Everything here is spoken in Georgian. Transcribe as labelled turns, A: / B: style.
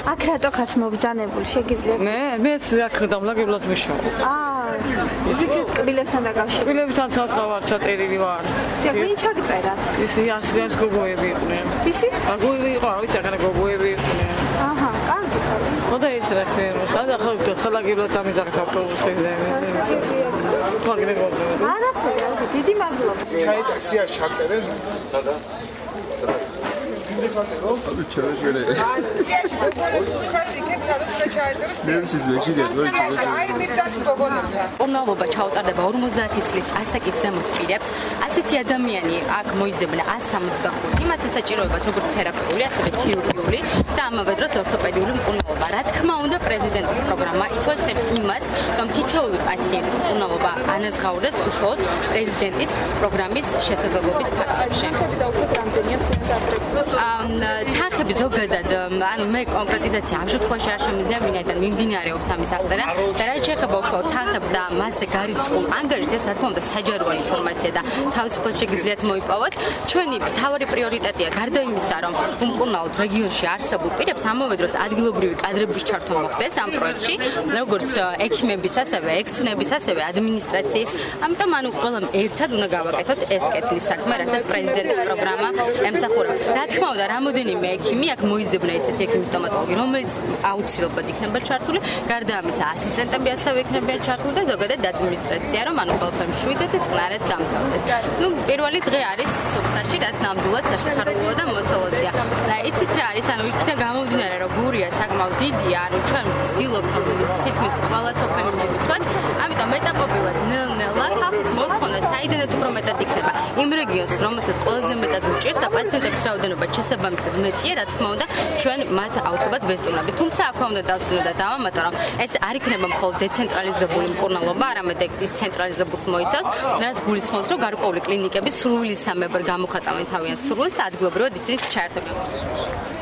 A: აქ რატო ხართ მობრძანებული, შეგიძლიათ?
B: მე აქ დამლაგებლად ვიშავა.
A: ისეთ კბილებთან დაკავშირებით.
B: კბილებთან ვარ ჩაწერილი ვარ.
A: ვინ ჩაგწერათ?
B: ისე ასგანს გოგოები იყვნენ.
A: ისი?
B: გოგოები იყო, ვიცი, აქ გოგოები იყვნენ.
A: აჰა, კარგი წავი.
B: მოდა ისე რა ქვია, სადა ხალხლაგებლად ამიძახ ავტობუსებზე. მაგნე გოგოები.
A: არაფერი, დიდი მადლობა.
C: ჩაიწერ სიაში ჩაგწერენ. სადა?
D: Abi çalışıyor.
E: Siyasi gogolებს უცხოს იქეთ სადაც ჩაეწერეს.
F: Ორნალობა ჩაუტარდება 50 წლის ასაკის ზემოთ პირებს. ასეთი ადამიანი აქ მოიძებნა 165. მათ ესაჭიროებათ როგორც თერაპიული, ასევე ქირურგიული და ამავე დროს ორთოპედიული მკურნალობა. Რა თქმა უნდა, პრეზიდენტის პროგრამა ითვალისწინებს იმას, რომ თითოეული პაციენტის მკურნალობა ანაზღაურდეს უშუალოდ პრეზიდენტის პროგრამის შესაძლებლობის ფარგლებში. თანხები ზოგადად, ანუ მე კონკრეტიზაცია ამ შემთხვევაში არ შემიძლია, ვინაიდან მიმდინარეობს ამის აღწერა და რაც შეეხება უშუალოდ თანხებს და მასზე გარიცხულ ანგარიშს, ეს რა თქმა უნდა საჯაროა ინფორმაცია და თავისუფლად შეგიძლიათ მოიპოვოთ. ჩვენი მთავარი პრიორიტეტია გარდა იმისა, რომ უმკურნალოდ რეგიონში არსებულ პირებს ამავე დროს ადგილობრივი კადრების ჩართვა მოხდეს ამ პროექტში, როგორც ექიმების, ასევე ექცნების, ასევე ადმინისტრაციის. ამიტომ ანუ ყველამ ერთად უნდა გავაკეთოთ ეს კეთილი საქმე, რასაც პრეზიდენტის პროგრამა ემსახურება. რა თქმა უნდა, რამოდენიმე ექიმი აქ მოიძებნა ესეთი ექიმი სტომატოლოგი, რომელიც აუცილებლად იქნება ჩართული, გარდა ამისა ასისტენტები ასევე იქნებიან ჩართული და ზოგადად ადმინისტრაცია, რომ ანუ ყველაფერი მშვიდად და წყნარად დამთავრდეს. პირველი დღე არის სოფსაში, რაც ნამდვილად სასიხარულოა და მოსალოდია. და იცით რა არის, ანუ იქიდან გამომდინარე, რომ გურია საკმაოდ დიდია, ანუ ჩვენ ვცდილობთ თითქმის ყველა სოფელი მოვიცვათ, ამიტომ ეტაპობრივად ნელ-ნელა ხალხის მოთხოვნა საიდანაც უფრო მეტად იქნება. იმ რეგიონს, რომელსაც ყველაზე მეტად უჭირს და პაციენტების რაოდენობა შესაბამისად მეტია, რა თქმა უნდა, ჩვენ მათ აუცილებლად ვესტუმრებით. თუმცა აქვე უნდა დავსვინო და დავამატო, რომ ეს არ იქნება მხოლოდ დეცენტრალიზებული მკურნალობა, არამედ ის ცენტრალიზებულს მოიცავს, რაც გულისხმობს, რომ გარკვეული კლინიკები სრულისამებრ გამოხატავენ თავიანთ სრულს და ადგილობრივად ისინი ჩაერთვებიან.